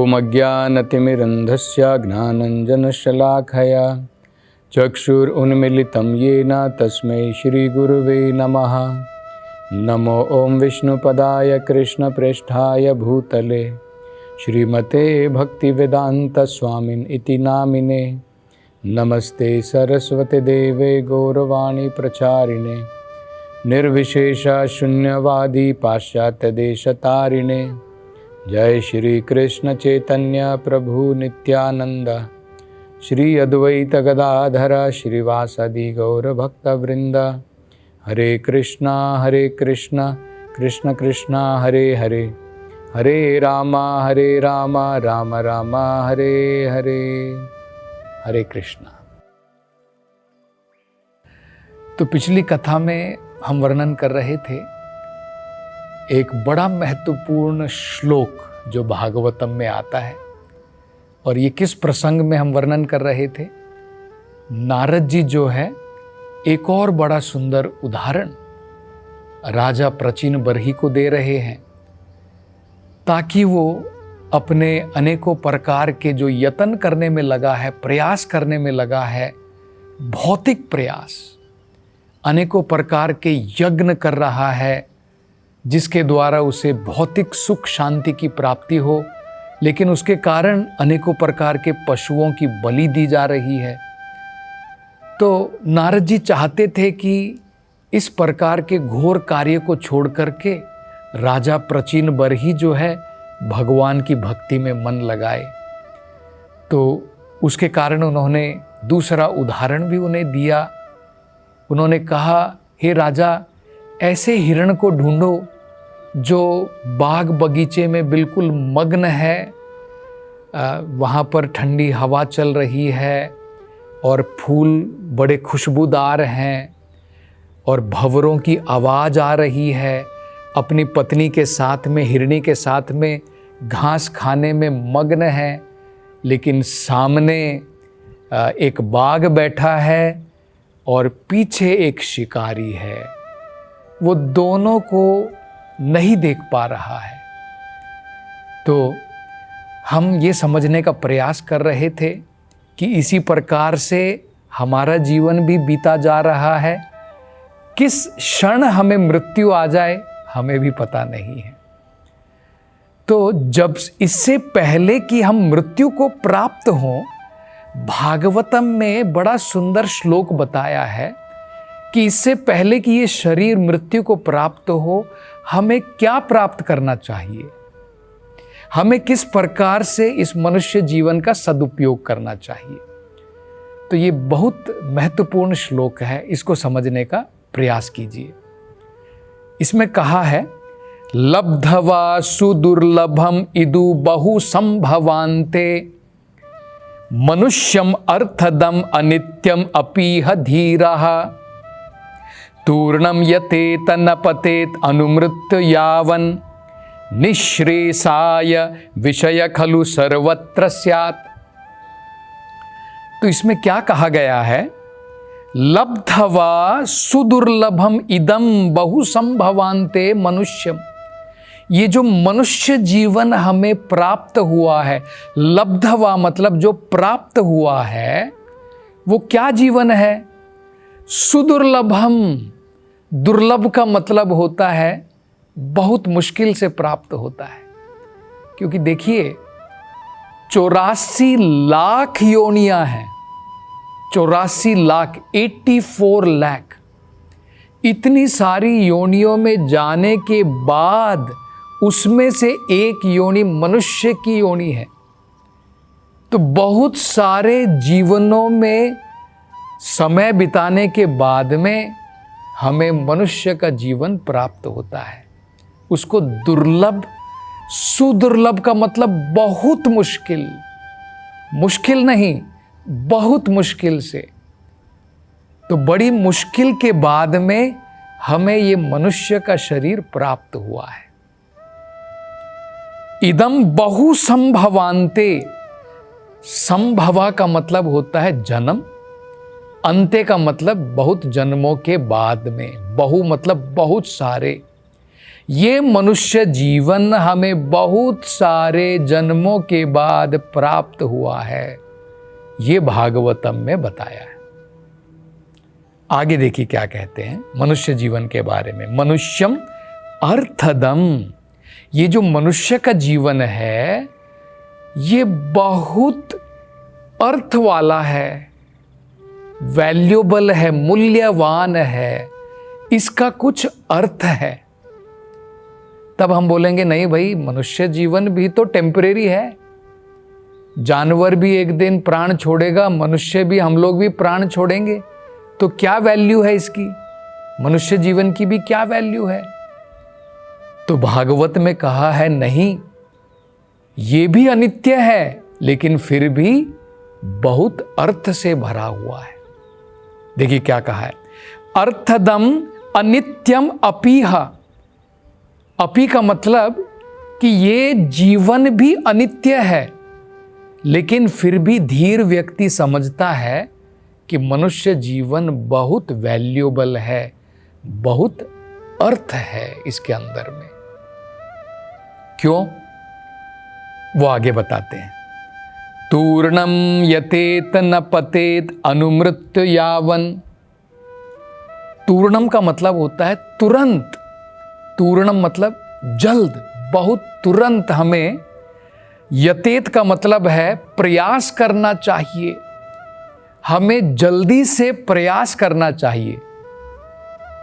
ॐ अज्ञानतिमिरन्धस्य ज्ञानञ्जनशलाखया चक्षुरुन्मीलितं येन तस्मै श्रीगुरुवे नमः। नमो ॐ विष्णुपदाय कृष्णप्रेष्ठाय भूतले श्रीमते भक्तिवेदान्तस्वामिन् इति नामिने। नमस्ते सरस्वती देवे गौरवाणी प्रचारिणे निर्विशेष शून्यवादी पाश्चात्यदेशतारिणे। जय श्री कृष्ण चैतन्य प्रभु नित्यानंद श्री अद्वैत गदाधर श्रीवासदि गौरभक्तवृंद। हरे कृष्णा कृष्ण कृष्णा हरे हरे, हरे राम राम राम हरे हरे। हरे कृष्णा। तो पिछली कथा में हम वर्णन कर रहे थे एक बड़ा महत्वपूर्ण श्लोक जो भागवतम में आता है। और ये किस प्रसंग में हम वर्णन कर रहे थे? नारद जी जो है एक और बड़ा सुंदर उदाहरण राजा प्रचिन बरही को दे रहे हैं, ताकि वो अपने अनेकों प्रकार के जो यत्न करने में लगा है, प्रयास करने में लगा है, भौतिक प्रयास, अनेकों प्रकार के यज्ञ कर रहा है जिसके द्वारा उसे भौतिक सुख शांति की प्राप्ति हो, लेकिन उसके कारण अनेकों प्रकार के पशुओं की बलि दी जा रही है। तो नारद जी चाहते थे कि इस प्रकार के घोर कार्य को छोड़ करके राजा प्रचिन बरही जो है भगवान की भक्ति में मन लगाए। तो उसके कारण उन्होंने दूसरा उदाहरण भी उन्हें दिया। उन्होंने कहा, हे राजा, ऐसे हिरण को ढूंढो जो बाग बगीचे में बिल्कुल मग्न है, वहाँ पर ठंडी हवा चल रही है और फूल बड़े खुशबूदार हैं और भंवरों की आवाज़ आ रही है, अपनी पत्नी के साथ में, हिरणी के साथ में घास खाने में मग्न है, लेकिन सामने एक बाघ बैठा है और पीछे एक शिकारी है। वो दोनों को नहीं देख पा रहा है। तो हम ये समझने का प्रयास कर रहे थे कि इसी प्रकार से हमारा जीवन भी बीता जा रहा है। किस क्षण हमें मृत्यु आ जाए हमें भी पता नहीं है। तो जब इससे पहले कि हम मृत्यु को प्राप्त हों, भागवतम में बड़ा सुंदर श्लोक बताया है कि इससे पहले कि ये शरीर मृत्यु को प्राप्त हो, हमें क्या प्राप्त करना चाहिए, हमें किस प्रकार से इस मनुष्य जीवन का सदुपयोग करना चाहिए। तो ये बहुत महत्वपूर्ण श्लोक है, इसको समझने का प्रयास कीजिए। इसमें कहा है, लब्धवा सुदुर्लभम इदु बहु संभवान्ते मनुष्यम अर्थदम अनित्यम अपीह धीरः तूर्णम यतेत न पतेत अनुमृत्य यावन निःश्रेयसाय विषय खलु सर्वत्र स्यात्। तो इसमें क्या कहा गया है? लब्धवा सुदुर्लभम इदम बहु संभवान्ते मनुष्यम। ये जो मनुष्य जीवन हमें प्राप्त हुआ है, लब्धवा मतलब जो प्राप्त हुआ है, वो क्या जीवन है? सुदुर्लभम। दुर्लभ का मतलब होता है बहुत मुश्किल से प्राप्त होता है। क्योंकि देखिए 84 लाख योनियां हैं, 84 लाख, 84 लाख। इतनी सारी योनियों में जाने के बाद उसमें से एक योनि मनुष्य की योनि है। तो बहुत सारे जीवनों में समय बिताने के बाद में हमें मनुष्य का जीवन प्राप्त होता है। उसको दुर्लभ, सुदुर्लभ का मतलब बहुत मुश्किल, मुश्किल नहीं, बहुत मुश्किल से। तो बड़ी मुश्किल के बाद में हमें ये मनुष्य का शरीर प्राप्त हुआ है। इदम बहु संभवान्ते। संभवा का मतलब होता है जन्म, अंते का मतलब बहुत जन्मों के बाद में, बहु मतलब बहुत सारे। ये मनुष्य जीवन हमें बहुत सारे जन्मों के बाद प्राप्त हुआ है, ये भागवतम में बताया है। आगे देखिए क्या कहते हैं मनुष्य जीवन के बारे में। मनुष्यम अर्थदम, ये जो मनुष्य का जीवन है ये बहुत अर्थ वाला है, वैल्यूबल है, मूल्यवान है, इसका कुछ अर्थ है। तब हम बोलेंगे नहीं भाई, मनुष्य जीवन भी तो टेम्परेरी है, जानवर भी एक दिन प्राण छोड़ेगा, मनुष्य भी, हम लोग भी प्राण छोड़ेंगे, तो क्या वैल्यू है इसकी, मनुष्य जीवन की भी क्या वैल्यू है। तो भागवत में कहा है नहीं, ये भी अनित्य है लेकिन फिर भी बहुत अर्थ से भरा हुआ है। देखिए क्या कहा है, अर्थदम अनित्यम अपीह। अपी का मतलब कि ये जीवन भी अनित्य है, लेकिन फिर भी धीर व्यक्ति समझता है कि मनुष्य जीवन बहुत वैल्यूबल है, बहुत अर्थ है इसके अंदर में। क्यों, वो आगे बताते हैं। तूर्णम यतेत न पतेत अनुमृत्य यावन। तूर्णम का मतलब होता है तुरंत, तूर्णम मतलब जल्द, बहुत तुरंत हमें। यतेत का मतलब है प्रयास करना चाहिए, हमें जल्दी से प्रयास करना चाहिए।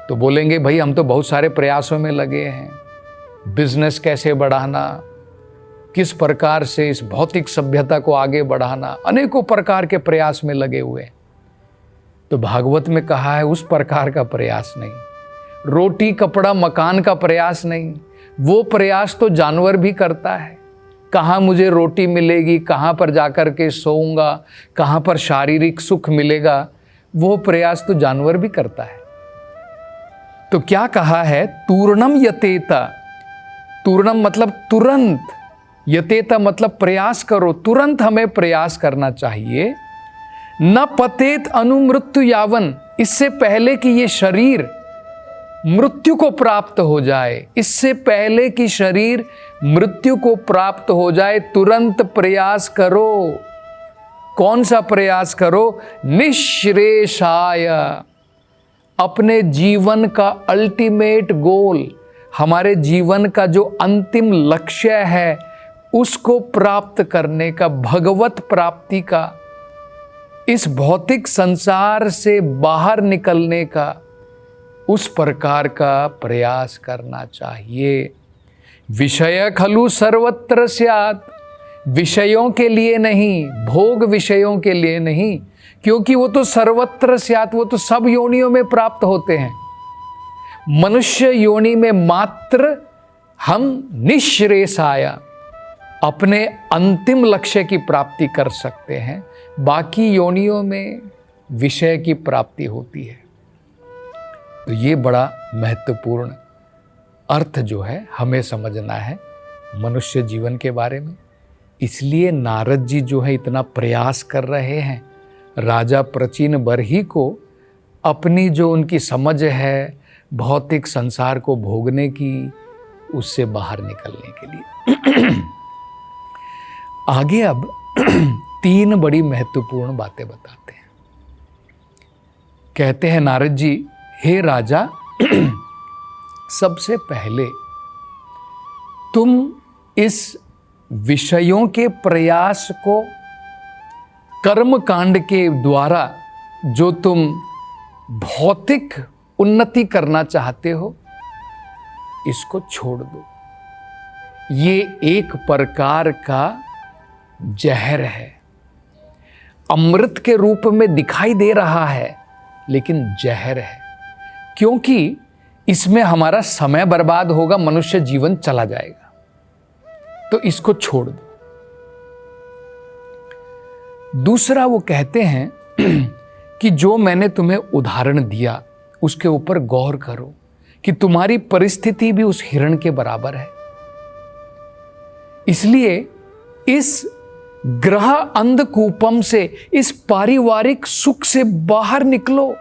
तो बोलेंगे भाई हम तो बहुत सारे प्रयासों में लगे हैं, बिजनेस कैसे बढ़ाना, किस प्रकार से इस भौतिक सभ्यता को आगे बढ़ाना, अनेकों प्रकार के प्रयास में लगे हुए हैं। तो भागवत में कहा है उस प्रकार का प्रयास नहीं, रोटी कपड़ा मकान का प्रयास नहीं, वो प्रयास तो जानवर भी करता है। कहाँ मुझे रोटी मिलेगी, कहाँ पर जाकर के सोऊंगा, कहाँ पर शारीरिक सुख मिलेगा, वो प्रयास तो जानवर भी करता है। तो क्या कहा है, तूर्णम यतेता। तूर्णम मतलब तुरंत, यतेता मतलब प्रयास करो, तुरंत हमें प्रयास करना चाहिए। न पतेत अनुमृत्यु यावन, इससे पहले कि ये शरीर मृत्यु को प्राप्त हो जाए, इससे पहले कि शरीर मृत्यु को प्राप्त हो जाए, तुरंत प्रयास करो। कौन सा प्रयास करो, निःश्रेषाय, अपने जीवन का अल्टीमेट गोल, हमारे जीवन का जो अंतिम लक्ष्य है उसको प्राप्त करने का, भगवत प्राप्ति का, इस भौतिक संसार से बाहर निकलने का, उस प्रकार का प्रयास करना चाहिए। विषय खलु सर्वत्र स्यात्, विषयों के लिए नहीं, भोग विषयों के लिए नहीं, क्योंकि वो तो सर्वत्र स्यात्, वो तो सब योनियों में प्राप्त होते हैं। मनुष्य योनि में मात्र हम निःश्रेषाय, अपने अंतिम लक्ष्य की प्राप्ति कर सकते हैं, बाकी योनियों में विषय की प्राप्ति होती है। तो ये बड़ा महत्वपूर्ण अर्थ जो है हमें समझना है मनुष्य जीवन के बारे में। इसलिए नारद जी जो है इतना प्रयास कर रहे हैं राजा प्रचिन बरही को अपनी जो उनकी समझ है भौतिक संसार को भोगने की, उससे बाहर निकलने के लिए। आगे अब 3 बड़ी महत्वपूर्ण बातें बताते हैं। कहते हैं नारद जी, हे राजा, सबसे पहले तुम इस विषयों के प्रयास को, कर्म कांड के द्वारा जो तुम भौतिक उन्नति करना चाहते हो, इसको छोड़ दो। ये एक प्रकार का जहर है, अमृत के रूप में दिखाई दे रहा है लेकिन जहर है, क्योंकि इसमें हमारा समय बर्बाद होगा, मनुष्य जीवन चला जाएगा। तो इसको छोड़ दो। दूसरा वो कहते हैं कि जो मैंने तुम्हें उदाहरण दिया उसके ऊपर गौर करो कि तुम्हारी परिस्थिति भी उस हिरण के बराबर है। इसलिए इस ग्रह अंधकूपम से, इस पारिवारिक सुख से बाहर निकलो,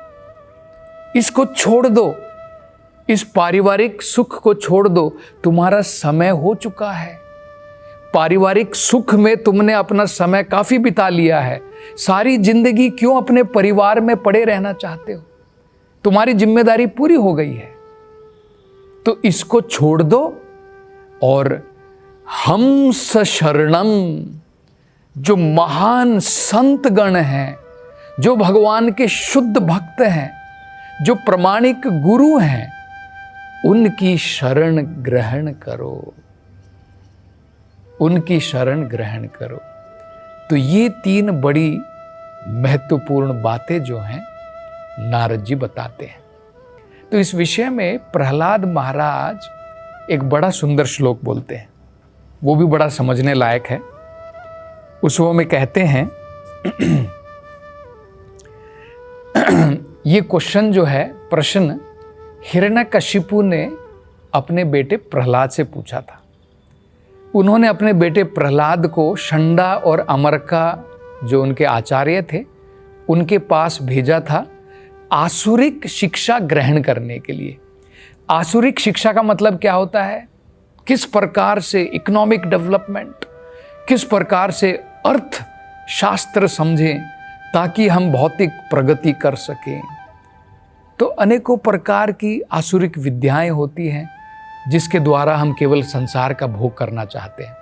इसको छोड़ दो। इस पारिवारिक सुख को छोड़ दो, तुम्हारा समय हो चुका है। पारिवारिक सुख में तुमने अपना समय काफी बिता लिया है। सारी जिंदगी क्यों अपने परिवार में पड़े रहना चाहते हो? तुम्हारी जिम्मेदारी पूरी हो गई है, तो इसको छोड़ दो और हंस शरणम, जो महान संत गण हैं, जो भगवान के शुद्ध भक्त हैं, जो प्रमाणिक गुरु हैं, उनकी शरण ग्रहण करो, उनकी शरण ग्रहण करो। तो ये 3 बड़ी महत्वपूर्ण बातें जो हैं नारद जी बताते हैं। तो इस विषय में प्रहलाद महाराज एक बड़ा सुंदर श्लोक बोलते हैं, वो भी बड़ा समझने लायक है। उसमें में कहते हैं ये क्वेश्चन जो है, प्रश्न हिरण्यकशिपु ने अपने बेटे प्रहलाद से पूछा था। उन्होंने अपने बेटे प्रहलाद को षंडा और अमरका, जो उनके आचार्य थे, उनके पास भेजा था आसुरिक शिक्षा ग्रहण करने के लिए। आसुरिक शिक्षा का मतलब क्या होता है? किस प्रकार से इकोनॉमिक डेवलपमेंट, किस प्रकार से अर्थ शास्त्र समझें ताकि हम भौतिक प्रगति कर सकें। तो अनेकों प्रकार की आसुरिक विद्याएं होती हैं जिसके द्वारा हम केवल संसार का भोग करना चाहते हैं।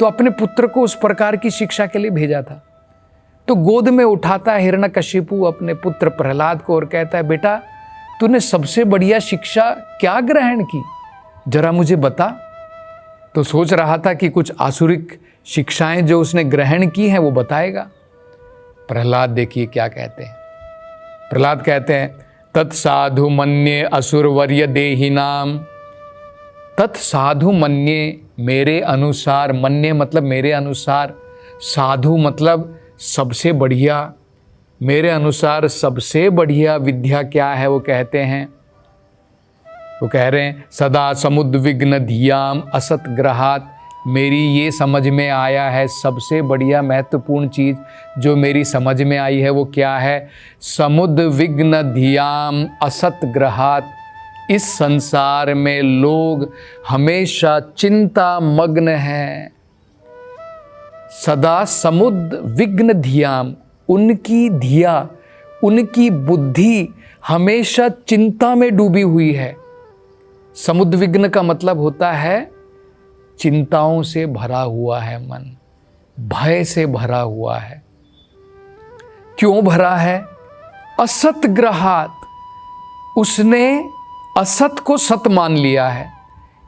तो अपने पुत्र को उस प्रकार की शिक्षा के लिए भेजा था। तो गोद में उठाता है हिरण्यकशिपु अपने पुत्र प्रहलाद को और कहता है, बेटा तूने सबसे बढ़िया शिक्षा क्या ग्रहण की, जरा मुझे बता। तो सोच रहा था कि कुछ आसुरिक शिक्षाएं जो उसने ग्रहण की हैं वो बताएगा। प्रहलाद देखिए क्या कहते हैं। प्रहलाद कहते हैं, तत्साधु मन्ये असुरवर्य देहिनाम। तत्साधु मन्ये, मेरे अनुसार, मन्ये मतलब मेरे अनुसार, साधु मतलब सबसे बढ़िया, मेरे अनुसार सबसे बढ़िया विद्या क्या है वो कहते हैं। वो कह रहे हैं, सदा समुद्विग्न धियाम असत ग्रहात। मेरी ये समझ में आया है, सबसे बढ़िया महत्वपूर्ण चीज़ जो मेरी समझ में आई है वो क्या है? समुद्विग्न धियाम असत ग्रहात। इस संसार में लोग हमेशा चिंता मग्न हैं। सदा समुद्विग्न धियाम, उनकी धिया, उनकी बुद्धि हमेशा चिंता में डूबी हुई है। समुद्विग्न का मतलब होता है चिंताओं से भरा हुआ है मन, भय से भरा हुआ है। क्यों भरा है? असत ग्रहात, उसने असत को सत मान लिया है।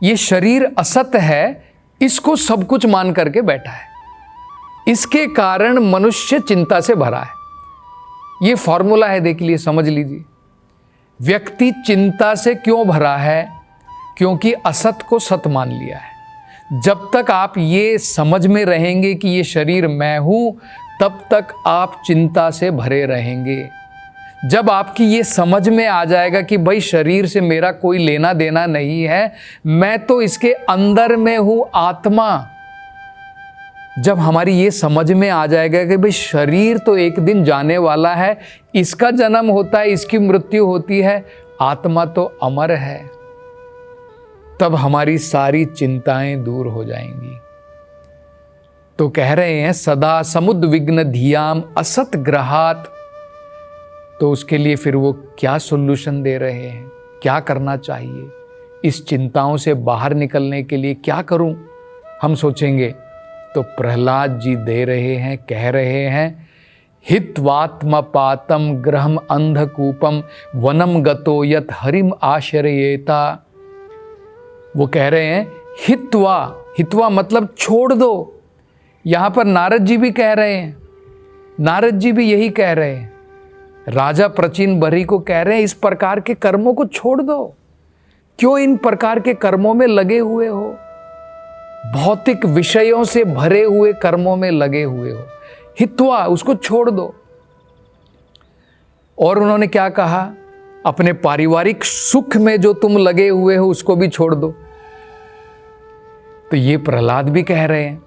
ये शरीर असत है, इसको सब कुछ मान करके बैठा है। इसके कारण मनुष्य चिंता से भरा है। ये फॉर्मूला है, देख लीजिए, समझ लीजिए। व्यक्ति चिंता से क्यों भरा है? क्योंकि असत को सत मान लिया है। जब तक आप ये समझ में रहेंगे कि ये शरीर मैं हूं, तब तक आप चिंता से भरे रहेंगे। जब आपकी ये समझ में आ जाएगा कि भाई शरीर से मेरा कोई लेना देना नहीं है, मैं तो इसके अंदर में हूं, आत्मा। जब हमारी ये समझ में आ जाएगा कि भाई शरीर तो एक दिन जाने वाला है, इसका जन्म होता है, इसकी मृत्यु होती है, आत्मा तो अमर है, तब हमारी सारी चिंताएं दूर हो जाएंगी। तो कह रहे हैं सदा समुद्विग्न धियाम असत ग्रहात। तो उसके लिए फिर वो क्या सॉल्यूशन दे रहे हैं, क्या करना चाहिए, इस चिंताओं से बाहर निकलने के लिए क्या करूं, हम सोचेंगे। तो प्रहलाद जी दे रहे हैं, कह रहे हैं, हित्वात्मपातम ग्रहम अंधकूपम वनम गतो यत हरिम आश्रयेता। वो कह रहे हैं हित्वा, हित्वा मतलब छोड़ दो। यहां पर नारद जी भी कह रहे हैं, नारद जी भी यही कह रहे हैं। राजा प्रचिन बरी को कह रहे हैं, इस प्रकार के कर्मों को छोड़ दो। क्यों इन प्रकार के कर्मों में लगे हुए हो? भौतिक विषयों से भरे हुए कर्मों में लगे हुए हो। हित्वा, उसको छोड़ दो। और उन्होंने क्या कहा? अपने पारिवारिक सुख में जो तुम लगे हुए हो उसको भी छोड़ दो। तो ये प्रहलाद भी कह रहे हैं,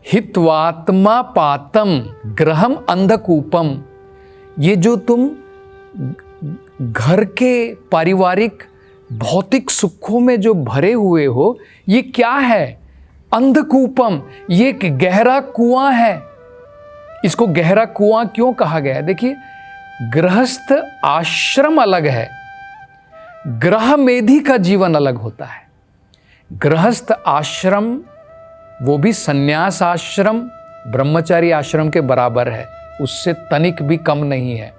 हित्वात्मा पातम ग्रहम अंधकूपम। ये जो तुम घर के पारिवारिक भौतिक सुखों में जो भरे हुए हो, ये क्या है? अंधकूपम, ये एक गहरा कुआं है। इसको गहरा कुआं क्यों कहा गया है? देखिए, गृहस्थ आश्रम अलग है, ग्रह मेधी का जीवन अलग होता है। गृहस्थ आश्रम वो भी संन्यास आश्रम, ब्रह्मचारी आश्रम के बराबर है, उससे तनिक भी कम नहीं है।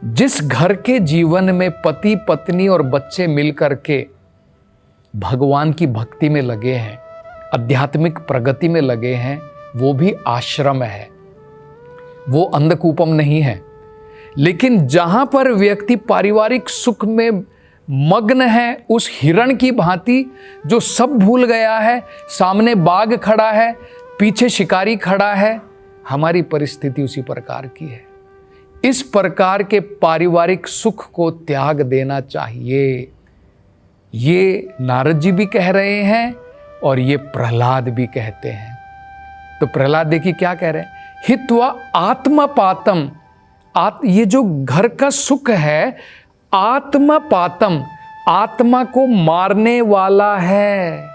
जिस घर के जीवन में पति पत्नी और बच्चे मिलकर के भगवान की भक्ति में लगे हैं, आध्यात्मिक प्रगति में लगे हैं, वो भी आश्रम है, वो अंधकूपम नहीं है। लेकिन जहां पर व्यक्ति पारिवारिक सुख में मग्न है, उस हिरण की भांति जो सब भूल गया है, सामने बाघ खड़ा है, पीछे शिकारी खड़ा है, हमारी परिस्थिति उसी प्रकार की है। इस प्रकार के पारिवारिक सुख को त्याग देना चाहिए। ये नारद जी भी कह रहे हैं और ये प्रहलाद भी कहते हैं। तो प्रहलाद देखिए क्या कह रहे हैं, हित्वा आत्मपातम, ये जो घर का सुख है, आत्मपातम, आत्मा को मारने वाला है।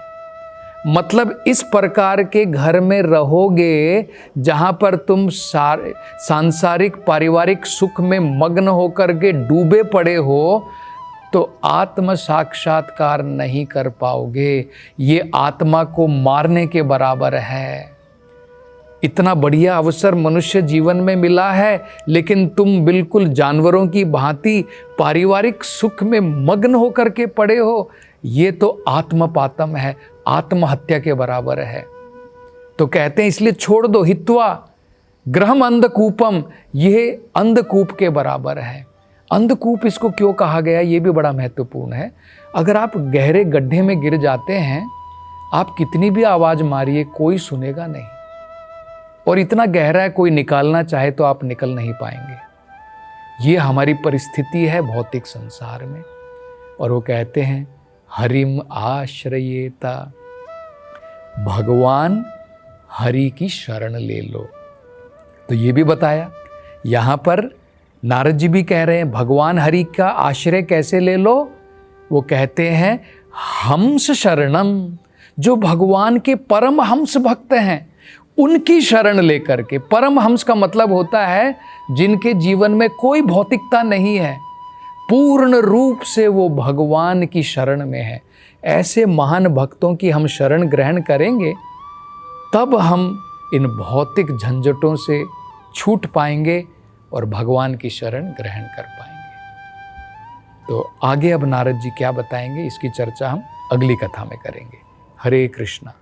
मतलब इस प्रकार के घर में रहोगे जहां पर तुम सांसारिक पारिवारिक सुख में मग्न होकर के डूबे पड़े हो, तो आत्म साक्षात्कार नहीं कर पाओगे। ये आत्मा को मारने के बराबर है। इतना बढ़िया अवसर मनुष्य जीवन में मिला है, लेकिन तुम बिल्कुल जानवरों की भांति पारिवारिक सुख में मग्न होकर के पड़े हो। ये तो आत्मपातम है, आत्महत्या के बराबर है। तो कहते हैं इसलिए छोड़ दो। हित्वा ग्रहम अंधकूपम, ये अंधकूप के बराबर है। अंधकूप इसको क्यों कहा गया, ये भी बड़ा महत्वपूर्ण है। अगर आप गहरे गड्ढे में गिर जाते हैं, आप कितनी भी आवाज मारिए, कोई सुनेगा नहीं। और इतना गहरा है, कोई निकालना चाहे तो आप निकल नहीं पाएंगे। ये हमारी परिस्थिति है भौतिक संसार में। और वो कहते हैं हरिम आश्रयेता, भगवान हरि की शरण ले लो। तो ये भी बताया, यहाँ पर नारद जी भी कह रहे हैं भगवान हरि का आश्रय कैसे ले लो। वो कहते हैं हंस शरणम, जो भगवान के परम हंस भक्त हैं उनकी शरण लेकर के। परम हंस का मतलब होता है जिनके जीवन में कोई भौतिकता नहीं है, पूर्ण रूप से वो भगवान की शरण में है। ऐसे महान भक्तों की हम शरण ग्रहण करेंगे, तब हम इन भौतिक झंझटों से छूट पाएंगे और भगवान की शरण ग्रहण कर पाएंगे। तो आगे अब नारद जी क्या बताएंगे, इसकी चर्चा हम अगली कथा में करेंगे। हरे कृष्णा।